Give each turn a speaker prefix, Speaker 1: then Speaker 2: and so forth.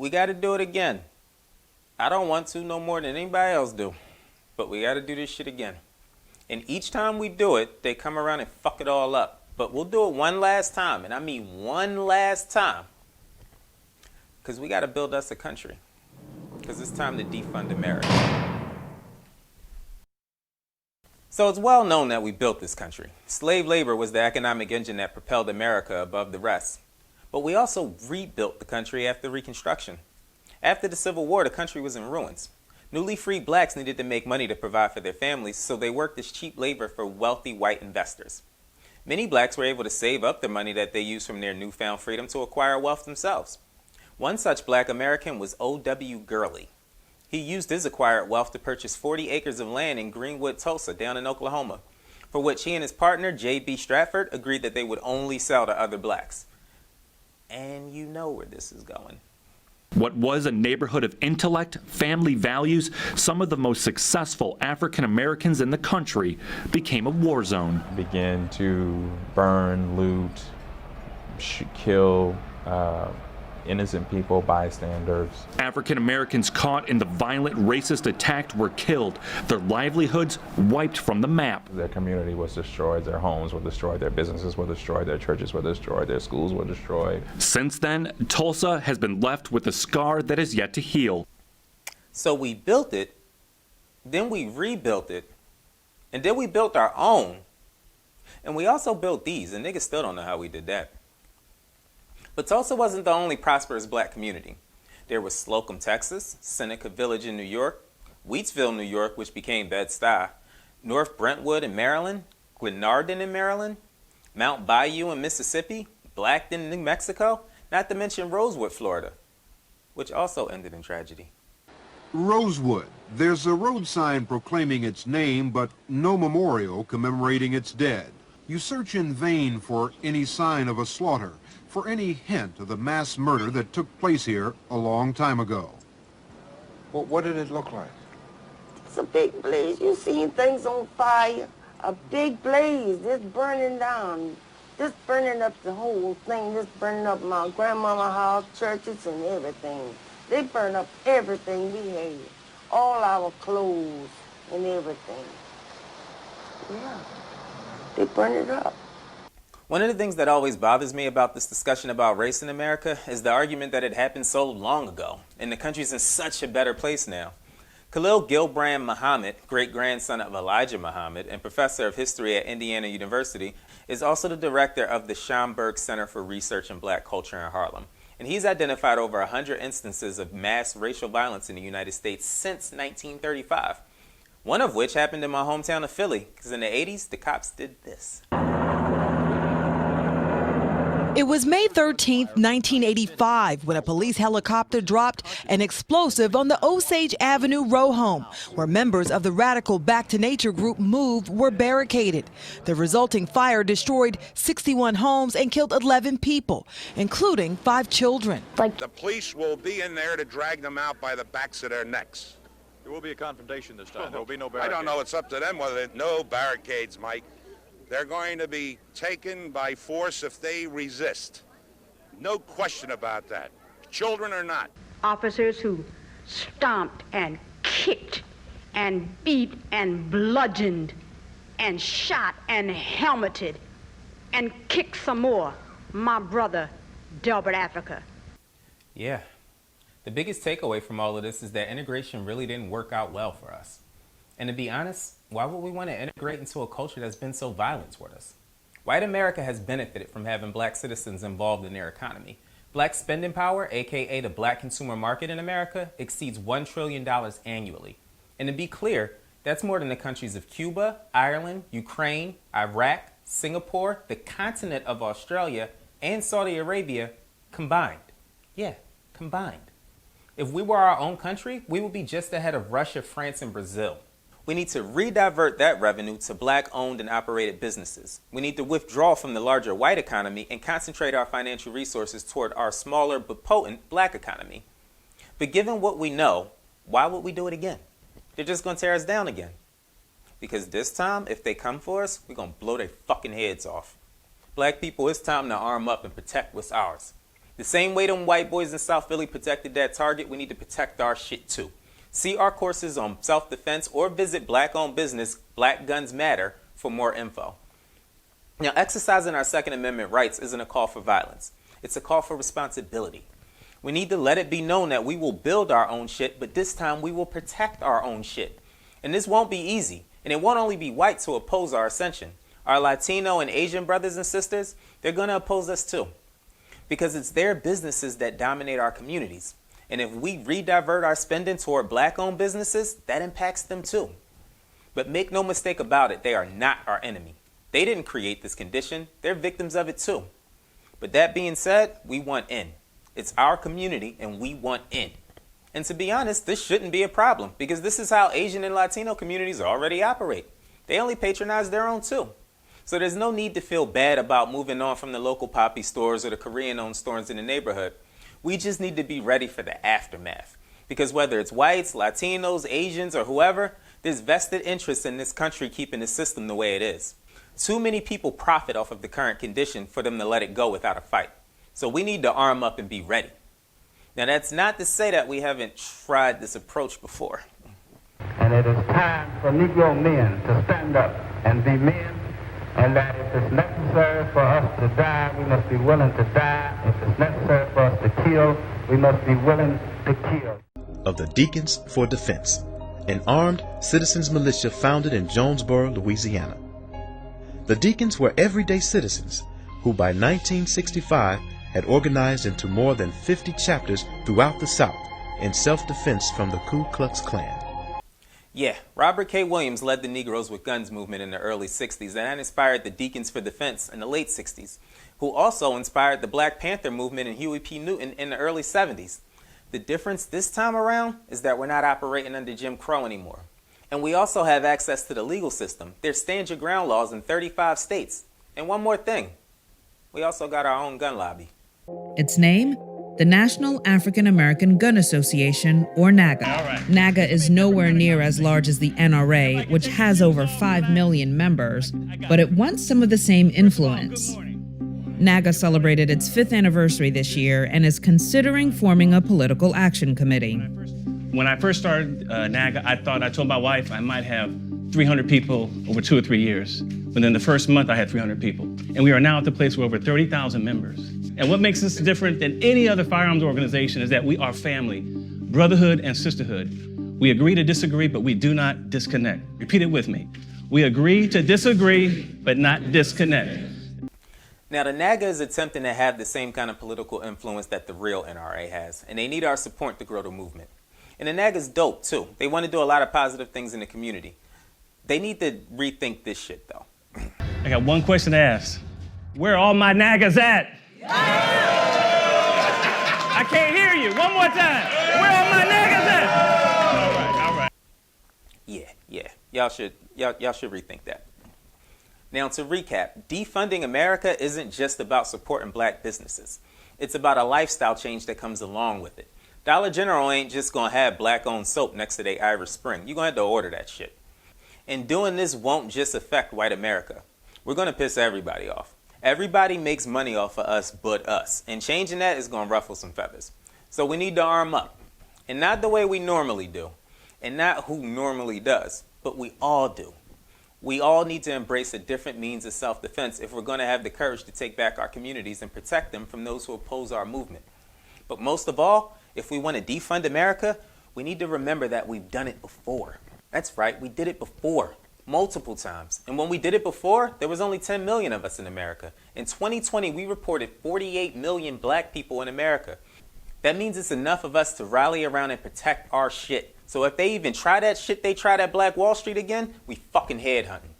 Speaker 1: we got to do it again. I don't want to no more than anybody else do. But we got to do this shit again. And each time we do it, they come around and fuck it all up. But we'll do it one last time. And I mean one last time. Because we got to build us a country. Because it's time to defund America. So it's well known that we built this country. Slave labor was the economic engine that propelled America above the rest. But we also rebuilt the country after Reconstruction. After the Civil War, the country was in ruins. Newly freed blacks needed to make money to provide for their families, so they worked as cheap labor for wealthy white investors. Many blacks were able to save up the money that they used from their newfound freedom to acquire wealth themselves. One such black American was O.W. Gurley. He used his acquired wealth to purchase 40 acres of land in Greenwood, Tulsa, down in Oklahoma, for which he and his partner, J.B. Stratford, agreed that they would only sell to other blacks. And you know where this is going.
Speaker 2: What was a neighborhood of intellect, family values, some of the most successful African Americans in the country became a war zone.
Speaker 3: Began to burn, loot, kill innocent people, bystanders.
Speaker 2: African Americans caught in the violent racist attack were killed, their livelihoods wiped from the map.
Speaker 3: Their community was destroyed, their homes were destroyed, their businesses were destroyed, their churches were destroyed, their schools were destroyed.
Speaker 2: Since then, Tulsa has been left with a scar that is yet to heal.
Speaker 1: So we built it, then we rebuilt it, and then we built our own. And we also built these, and niggas still don't know how we did that. But Tulsa wasn't the only prosperous black community. There was Slocum, Texas, Seneca Village in New York, Wheatsville, New York, which became Bed-Stuy, North Brentwood in Maryland, Glenarden in Maryland, Mount Bayou in Mississippi, Blackton, New Mexico, not to mention Rosewood, Florida, which also ended in tragedy.
Speaker 4: Rosewood. There's a road sign proclaiming its name, but no memorial commemorating its dead. You search in vain for any sign of a slaughter, for any hint of the mass murder that took place here a long time ago.
Speaker 5: Well, what did it look like?
Speaker 6: It's a big blaze. You seen things on fire. A big blaze, just burning down. Just burning up the whole thing. Just burning up my grandmama's house, churches, and everything. They burned up everything we had. All our clothes and everything. Yeah. They burned it up.
Speaker 1: One of the things that always bothers me about this discussion about race in America is the argument that it happened so long ago, and the country's in such a better place now. Khalil Gilbrand Muhammad, great-grandson of Elijah Muhammad and professor of history at Indiana University, is also the director of the Schomburg Center for Research in Black Culture in Harlem. And he's identified over 100 instances of mass racial violence in the United States since 1935. One of which happened in my hometown of Philly, because in the 80s, the cops did this.
Speaker 7: It was May 13, 1985, when a police helicopter dropped an explosive on the Osage Avenue row home, where members of the radical Back to Nature group MOVE were barricaded. The resulting fire destroyed 61 homes and killed 11 people, including 5 children.
Speaker 8: The police will be in there to drag them out by the backs of their necks.
Speaker 9: There will be a confrontation this time. There will be no barricades.
Speaker 8: I don't know. It's up to them whether no barricades, Mike. They're going to be taken by force if they resist. No question about that. Children or not.
Speaker 10: Officers who stomped and kicked and beat and bludgeoned and shot and helmeted and kicked some more. My brother, Delbert Africa.
Speaker 1: Yeah. The biggest takeaway from all of this is that integration really didn't work out well for us. And to be honest, why would we want to integrate into a culture that's been so violent toward us? White America has benefited from having black citizens involved in their economy. Black spending power, aka the black consumer market in America, exceeds $1 trillion annually. And to be clear, that's more than the countries of Cuba, Ireland, Ukraine, Iraq, Singapore, the continent of Australia, and Saudi Arabia combined. Yeah, combined. If we were our own country, we would be just ahead of Russia, France, and Brazil. We need to redivert that revenue to black-owned and operated businesses. We need to withdraw from the larger white economy and concentrate our financial resources toward our smaller but potent black economy. But given what we know, why would we do it again? They're just going to tear us down again. Because this time, if they come for us, we're going to blow their fucking heads off. Black people, it's time to arm up and protect what's ours. The same way them white boys in South Philly protected that target, we need to protect our shit too. See our courses on self-defense or visit black-owned business Black Guns Matter for more info. Now, exercising our Second Amendment rights isn't a call for violence. It's a call for responsibility. We need to let it be known that we will build our own shit, but this time we will protect our own shit. And this won't be easy, and it won't only be whites who oppose our ascension. Our Latino and Asian brothers and sisters, they're going to oppose us too. Because it's their businesses that dominate our communities. And if we redivert our spending toward black-owned businesses, that impacts them too. But make no mistake about it, they are not our enemy. They didn't create this condition. They're victims of it too. But that being said, we want in. It's our community and we want in. And to be honest, this shouldn't be a problem because this is how Asian and Latino communities already operate. They only patronize their own too. So there's no need to feel bad about moving on from the local poppy stores or the Korean-owned stores in the neighborhood. We just need to be ready for the aftermath. Because whether it's whites, Latinos, Asians, or whoever, there's vested interest in this country keeping the system the way it is. Too many people profit off of the current condition for them to let it go without a fight. So we need to arm up and be ready. Now that's not to say that we haven't tried this approach before.
Speaker 11: And it is time for Negro men to stand up and be men, and that if it's necessary for us to die, we must be willing to die. If it's necessary for us to kill, we must be willing to kill.
Speaker 12: Of the Deacons for Defense, an armed citizens militia founded in Jonesboro, Louisiana. The Deacons were everyday citizens who by 1965 had organized into more than 50 chapters throughout the South in self-defense from the Ku Klux Klan.
Speaker 1: Yeah, Robert K. Williams led the Negroes with Guns movement in the early 60s, and that inspired the Deacons for Defense in the late 60s, who also inspired the Black Panther movement and Huey P. Newton in the early 70s. The difference this time around is that we're not operating under Jim Crow anymore. And we also have access to the legal system. There's stand your ground laws in 35 states. And one more thing, we also got our own gun lobby.
Speaker 13: Its name? The National African American Gun Association, or NAGA. NAGA is nowhere near as large as the NRA, which has over 5 million members, but it wants some of the same influence. NAGA celebrated its 5th anniversary this year and is considering forming a political action committee.
Speaker 14: When I first started NAGA, I told my wife I might have 300 people over 2 or 3 years. Within the first month, I had 300 people. And we are now at the place with over 30,000 members. And what makes us different than any other firearms organization is that we are family, brotherhood and sisterhood. We agree to disagree, but we do not disconnect. Repeat it with me. We agree to disagree, but not disconnect.
Speaker 1: Now, the NAGA is attempting to have the same kind of political influence that the real NRA has, and they need our support to grow the movement. And the NAGA's dope, too. They want to do a lot of positive things in the community. They need to rethink this shit, though.
Speaker 14: I got one question to ask. Where are all my NAGAs at? I can't hear you. One more time. Where are all my NAGAs at? All right.
Speaker 1: Yeah. Y'all should rethink that. Now, to recap, Defunding America isn't just about supporting black businesses. It's about a lifestyle change that comes along with it. Dollar General ain't just going to have black-owned soap next to their Irish Spring. You're going to have to order that shit. And doing this won't just affect white America. We're going to piss everybody off. Everybody makes money off of us but us. And changing that is going to ruffle some feathers. So we need to arm up. And not the way we normally do. And not who normally does. But we all do. We all need to embrace a different means of self-defense if we're going to have the courage to take back our communities and protect them from those who oppose our movement. But most of all, if we want to defund America, we need to remember that we've done it before. That's right, we did it before, multiple times. And when we did it before, there was only 10 million of us in America. In 2020, we reported 48 million black people in America. That means it's enough of us to rally around and protect our shit. So if they even try that shit they tried at Black Wall Street again, we fucking headhunting.